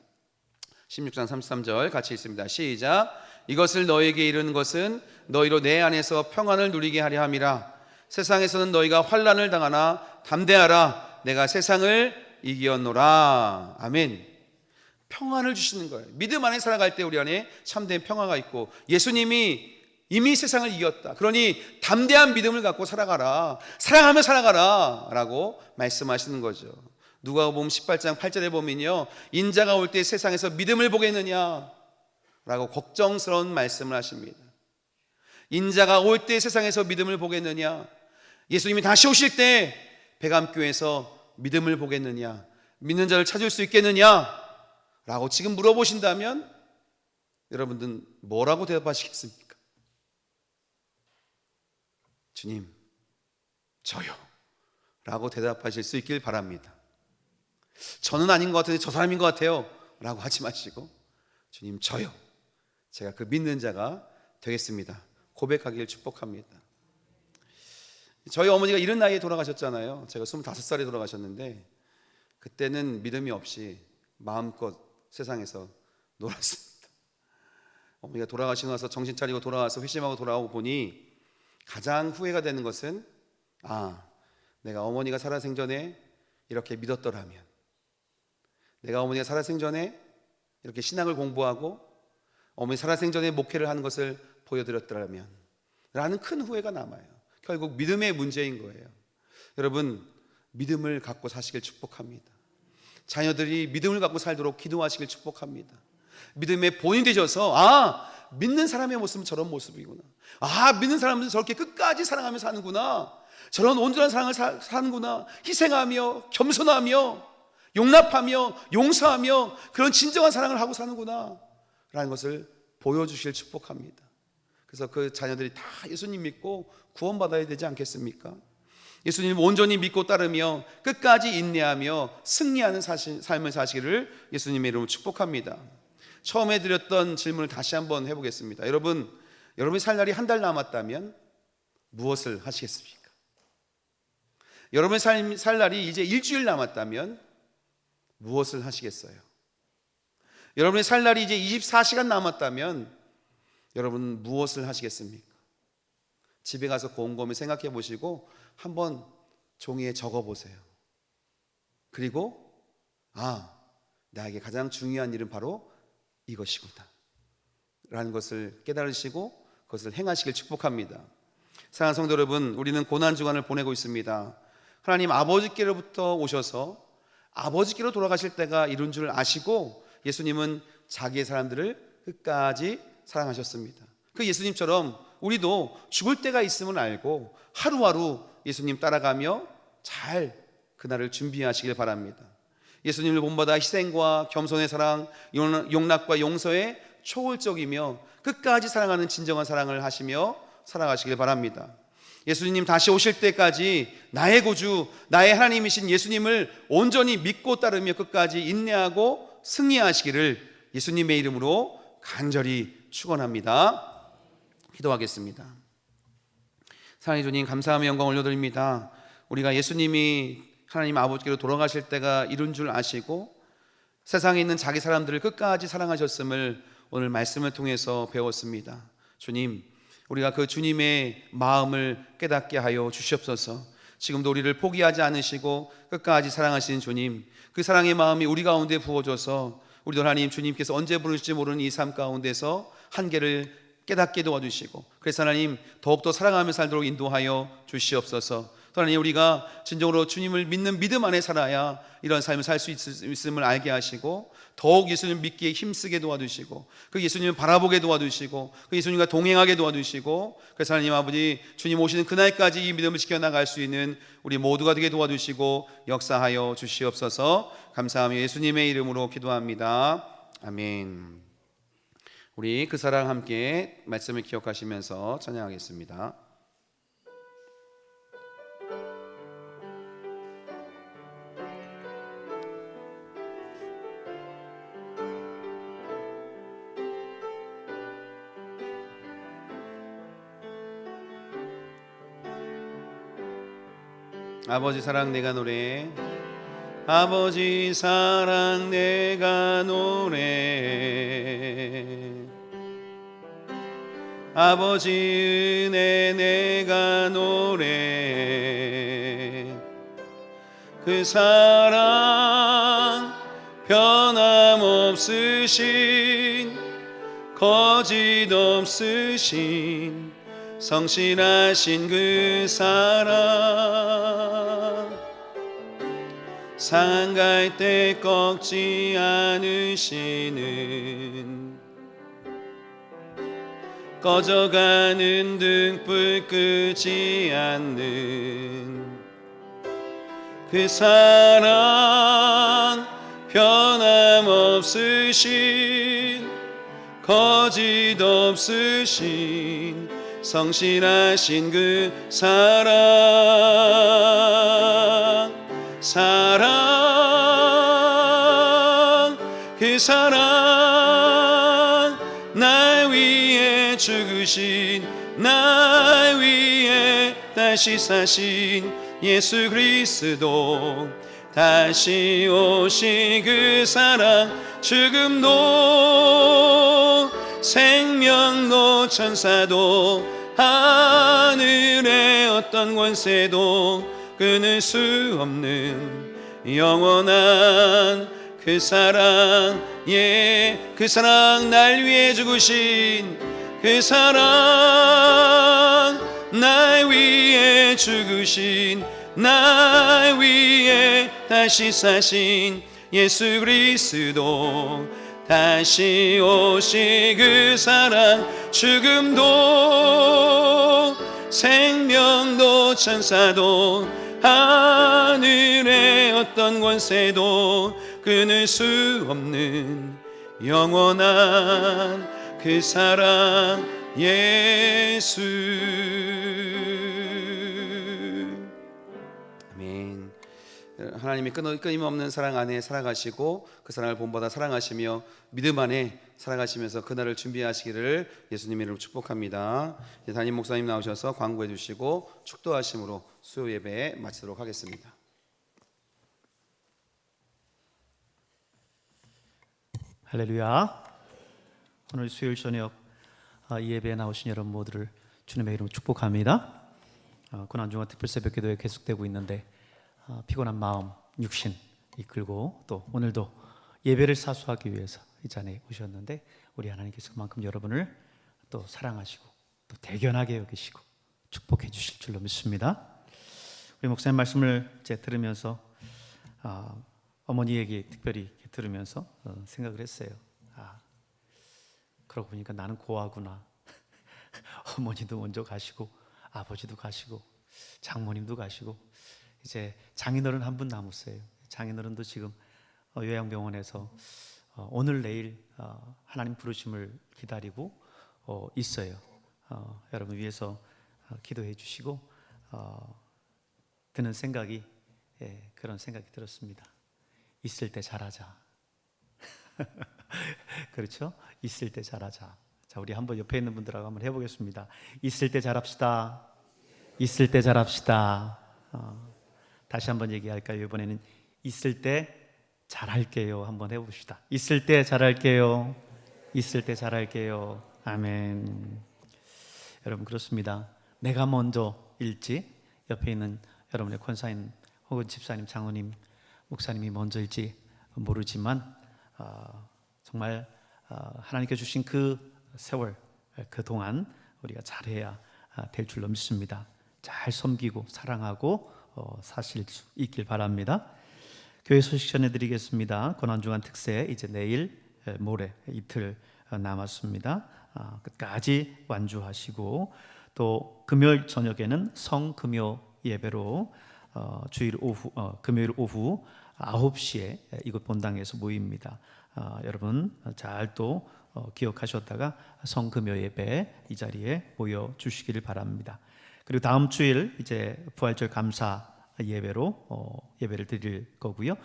16장 33절 같이 읽습니다. 시작. 이것을 너희에게 이르는 것은 너희로 내 안에서 평안을 누리게 하려 함이라. 세상에서는 너희가 환난을 당하나 담대하라. 내가 세상을 이기었노라. 아멘. 평안을 주시는 거예요. 믿음 안에 살아갈 때 우리 안에 참된 평화가 있고 예수님이 이미 세상을 이겼다. 그러니 담대한 믿음을 갖고 살아가라. 사랑하며 살아가라 라고 말씀하시는 거죠. 누가복음 18장 8절에 보면요, 인자가 올 때 세상에서 믿음을 보겠느냐 라고 걱정스러운 말씀을 하십니다. 인자가 올 때 세상에서 믿음을 보겠느냐, 예수님이 다시 오실 때 백암교에서 믿음을 보겠느냐, 믿는 자를 찾을 수 있겠느냐 라고 지금 물어보신다면 여러분들은 뭐라고 대답하시겠습니까? 주님, 저요 라고 대답하실 수 있길 바랍니다. 저는 아닌 것 같은데 저 사람인 것 같아요 라고 하지 마시고 주님, 저요, 제가 그 믿는 자가 되겠습니다 고백하기를 축복합니다. 저희 어머니가 이런 나이에 돌아가셨잖아요. 제가 25살에 돌아가셨는데 그때는 믿음이 없이 마음껏 세상에서 놀았습니다. 어머니가 돌아가시고 나서 정신 차리고 돌아와서 회심하고 돌아오고 보니 가장 후회가 되는 것은 내가 어머니가 살아생전에 이렇게 믿었더라면, 내가 어머니가 살아생전에 이렇게 신앙을 공부하고 어머니 살아생전에 목회를 하는 것을 보여드렸더라면 라는 큰 후회가 남아요. 결국 믿음의 문제인 거예요. 여러분, 믿음을 갖고 사시길 축복합니다. 자녀들이 믿음을 갖고 살도록 기도하시길 축복합니다. 믿음의 본이 되셔서 믿는 사람의 모습은 저런 모습이구나, 믿는 사람은 저렇게 끝까지 사랑하며 사는구나, 저런 온전한 사랑을 사는구나, 희생하며 겸손하며 용납하며 용서하며 그런 진정한 사랑을 하고 사는구나 라는 것을 보여주실 축복합니다. 그래서 그 자녀들이 다 예수님 믿고 구원받아야 되지 않겠습니까? 예수님 온전히 믿고 따르며 끝까지 인내하며 승리하는 삶을 사시기를 예수님의 이름으로 축복합니다. 처음에 드렸던 질문을 다시 한번 해보겠습니다. 여러분이 살 날이 한 달 남았다면 무엇을 하시겠습니까? 여러분의 살 날이 이제 일주일 남았다면 무엇을 하시겠어요? 여러분의 살 날이 이제 24시간 남았다면 여러분 무엇을 하시겠습니까? 집에 가서 곰곰이 생각해 보시고 한번 종이에 적어 보세요. 그리고 나에게 가장 중요한 일은 바로 이것이구나 라는 것을 깨달으시고 그것을 행하시길 축복합니다. 사랑하는 성도 여러분, 우리는 고난주간을 보내고 있습니다. 하나님 아버지께로부터 오셔서 아버지께로 돌아가실 때가 이룬 줄 아시고 예수님은 자기의 사람들을 끝까지 사랑하셨습니다. 그 예수님처럼 우리도 죽을 때가 있음을 알고 하루하루 예수님 따라가며 잘 그날을 준비하시길 바랍니다. 예수님을 본받아 희생과 겸손의 사랑, 용납과 용서에 초월적이며 끝까지 사랑하는 진정한 사랑을 하시며 살아가시길 바랍니다. 예수님 다시 오실 때까지 나의 구주, 나의 하나님이신 예수님을 온전히 믿고 따르며 끝까지 인내하고 승리하시기를 예수님의 이름으로 간절히 축원합니다. 기도하겠습니다. 사랑의 주님, 감사하며 영광 올려드립니다. 우리가 예수님이 하나님 아버지께로 돌아가실 때가 이룬 줄 아시고 세상에 있는 자기 사람들을 끝까지 사랑하셨음을 오늘 말씀을 통해서 배웠습니다. 주님, 우리가 그 주님의 마음을 깨닫게 하여 주시옵소서. 지금도 우리를 포기하지 않으시고 끝까지 사랑하시는 주님, 그 사랑의 마음이 우리 가운데 부어져서 우리도 하나님 주님께서 언제 부르실지 모르는 이 삶 가운데서 한계를 깨닫게 도와주시고 그래서 하나님 더욱더 사랑하며 살도록 인도하여 주시옵소서. 또 하나님, 우리가 진정으로 주님을 믿는 믿음 안에 살아야 이런 삶을 살 수 있음을 알게 하시고 더욱 예수님 믿기에 힘쓰게 도와주시고 그 예수님을 바라보게 도와주시고 그 예수님과 동행하게 도와주시고 그래서 하나님 아버지, 주님 오시는 그날까지 이 믿음을 지켜나갈 수 있는 우리 모두가 되게 도와주시고 역사하여 주시옵소서. 감사하며 예수님의 이름으로 기도합니다. 아멘. 우리 그 사랑 함께 말씀을 기억하시면서 찬양하겠습니다. 아버지 사랑 내가 노래, 아버지 사랑 내가 노래, 아버지 은혜 내가 노래, 그 사랑 변함없으신 거짓 없으신 성실하신 그 사랑, 상할 때 꺾지 않으시는 꺼져가는 등불 끄지 않는 그 사랑 변함없으신 거짓 없으신 성실하신 그 사랑, 그 사랑 날 위해 죽으신 죽으신 나 위에 다시 사신 예수 그리스도 다시 오신 그 사랑 죽음도 생명도 천사도 하늘의 어떤 권세도 끊을 수 없는 영원한 그 사랑 그 사랑 날 위해 죽으신 그 사랑 날 위해 죽으신 날 위해 다시 사신 예수 그리스도 다시 오신 그 사랑 죽음도 생명도 천사도 하늘의 어떤 권세도 끊을 수 없는 영원한 그 사랑 예수. 아멘. 하나님이 끊임없는 사랑 안에 살아가시고 그 사랑을 본받아 사랑하시며 믿음 안에 살아가시면서 그날을 준비하시기를 예수님 이름으로 축복합니다. 이제 담임 목사님 나오셔서 광고해 주시고 축도하심으로 수요 예배 마치도록 하겠습니다. 할렐루야. 오늘 수요일 저녁 이 예배에 나오신 여러분 모두를 주님의 이름으로 축복합니다. 고난중간 특별 새벽기도에 계속되고 있는데 피곤한 마음, 육신 이끌고 또 오늘도 예배를 사수하기 위해서 이 자리에 오셨는데 우리 하나님께서 그만큼 여러분을 또 사랑하시고 또 대견하게 여기시고 축복해 주실 줄로 믿습니다. 우리 목사님 말씀을 이제 들으면서 어머니 얘기 특별히 들으면서 생각을 했어요. 그러고 보니까 나는 고아구나. 어머니도 먼저 가시고 아버지도 가시고 장모님도 가시고 이제 장인어른 한 분 남았어요. 장인어른도 지금 요양병원에서 오늘 내일 하나님 부르심을 기다리고 있어요. 여러분 위해서 기도해 주시고 드는 생각이 그런 생각이 들었습니다. 있을 때 잘하자. 그렇죠? 있을 때 잘하자. 자, 우리 한번 옆에 있는 분들하고 한번 해보겠습니다. 있을 때 잘합시다. 있을 때 잘합시다. 다시 한번 얘기할까요? 이번에는 있을 때 잘할게요. 한번 해봅시다. 있을 때 잘할게요. 있을 때 잘할게요. 아멘. 여러분 그렇습니다. 내가 먼저일지 옆에 있는 여러분의 권사님 혹은 집사님, 장로님, 목사님이 먼저일지 모르지만 정말 하나님께 주신 그 세월 그 동안 우리가 잘해야 될 줄로 믿습니다. 잘 섬기고 사랑하고 사실 수 있길 바랍니다. 교회 소식 전해드리겠습니다. 고난주간 특세 이제 내일 모레 이틀 남았습니다. 끝까지 완주하시고 또 금요일 저녁에는 성금요 예배로 주일 오후 금요일 오후 9시에 이곳 본당에서 모입니다. 여러분 잘 또 기억하셨다가 성금요 예배 이 자리에 모여 주시기를 바랍니다. 그리고 다음 주일 이제 부활절 감사 예배로 예배를 드릴 거고요.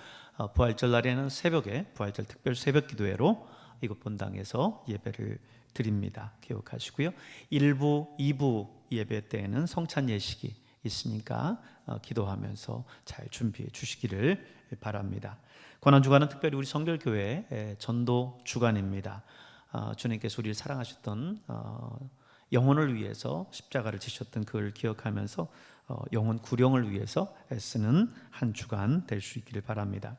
부활절 날에는 새벽에 부활절 특별 새벽 기도회로 이곳 본당에서 예배를 드립니다. 기억하시고요. 1부, 2부 예배 때에는 성찬 예식이 있으니까 기도하면서 잘 준비해 주시기를 바랍니다. 고난주간은 특별히 우리 성결교회 전도 주간입니다. 주님께서 우리를 사랑하셨던 영혼을 위해서 십자가를 지셨던 그걸 기억하면서 영혼 구령을 위해서 애쓰는 한 주간 될 수 있기를 바랍니다.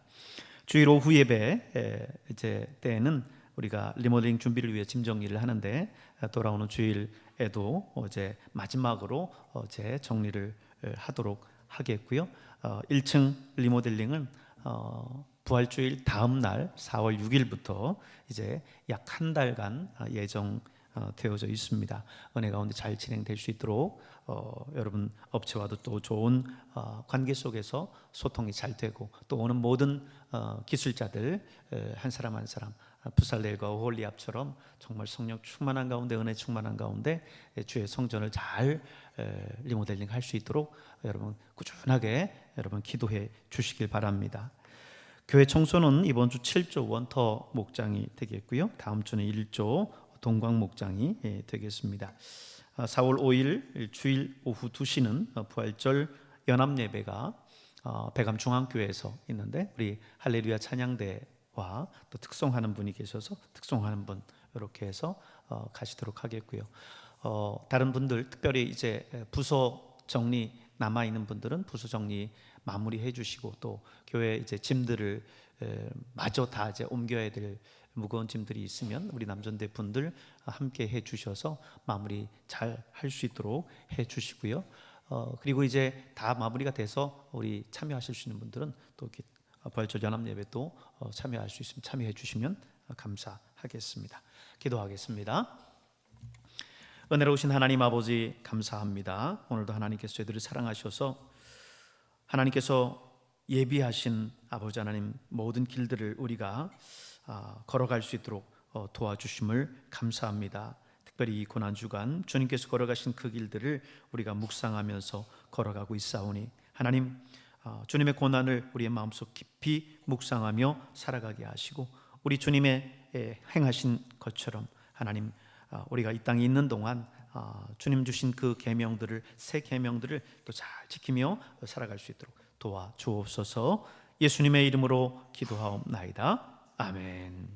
주일 오후 예배 이제 때에는 우리가 리모델링 준비를 위해 짐 정리를 하는데 돌아오는 주일에도 이제 마지막으로 이제 정리를 하도록 하겠고요. 1층 리모델링은 부활주일 다음 날 4월 6일부터 이제 약 한 달간 예정 되어져 있습니다. 은혜 가운데 잘 진행될 수 있도록 여러분 업체와도 또 좋은 관계 속에서 소통이 잘 되고 또 오는 모든 기술자들 한 사람 한 사람 부살렐과 오홀리압처럼 정말 성령 충만한 가운데 은혜 충만한 가운데 주의 성전을 잘 리모델링 할 수 있도록 여러분 꾸준하게 여러분 기도해 주시길 바랍니다. 교회 청소는 이번 주 7조 원터 목장이 되겠고요. 다음 주는 1조 동광 목장이 되겠습니다. 4월 5일 주일 오후 2시는 부활절 연합 예배가 백암 중앙교회에서 있는데 우리 할렐루야 찬양대와 또 특송하는 분이 계셔서 특송하는 분 이렇게 해서 가시도록 하겠고요. 다른 분들 특별히 이제 부서 정리 남아 있는 분들은 부서 정리 마무리해 주시고 또 교회 이제 짐들을 마저 다 이제 옮겨야 될 무거운 짐들이 있으면 우리 남전대 분들 함께 해 주셔서 마무리 잘 할 수 있도록 해 주시고요. 그리고 이제 다 마무리가 돼서 우리 참여하실 수 있는 분들은 또 부활절 연합 예배도 참여할 수 있으면 참여해 주시면 감사하겠습니다. 기도하겠습니다. 은혜로우신 하나님 아버지 감사합니다. 오늘도 하나님께서 저희들을 사랑하셔서 하나님께서 예비하신 아버지 하나님 모든 길들을 우리가 걸어갈 수 있도록 도와주심을 감사합니다. 특별히 이 고난주간 주님께서 걸어가신 그 길들을 우리가 묵상하면서 걸어가고 있사오니 하나님 주님의 고난을 우리의 마음속 깊이 묵상하며 살아가게 하시고 우리 주님의 행하신 것처럼 하나님 우리가 이 땅에 있는 동안 주님 주신 그 계명들을 새 계명들을 또 잘 지키며 살아갈 수 있도록 도와주옵소서. 예수님의 이름으로 기도하옵나이다. 아멘.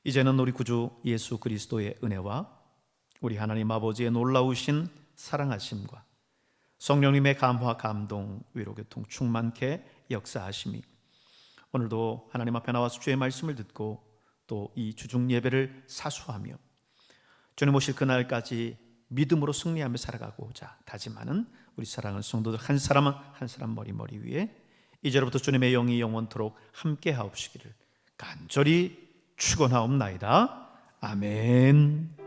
이제는 우리 구주 예수 그리스도의 은혜와 우리 하나님 아버지의 놀라우신 사랑하심과 성령님의 감화 감동 위로 교통 충만케 역사하심이 오늘도 하나님 앞에 나와서 주의 말씀을 듣고 또 이 주중 예배를 사수하며 주님 오실 그날까지 믿음으로 승리하며 살아가고자 다짐하는 우리 사랑하는 성도들 한 사람 한 사람 머리 위에 이제로부터 주님의 영이 영원토록 함께 하옵시기를 간절히 축원하옵나이다. 아멘.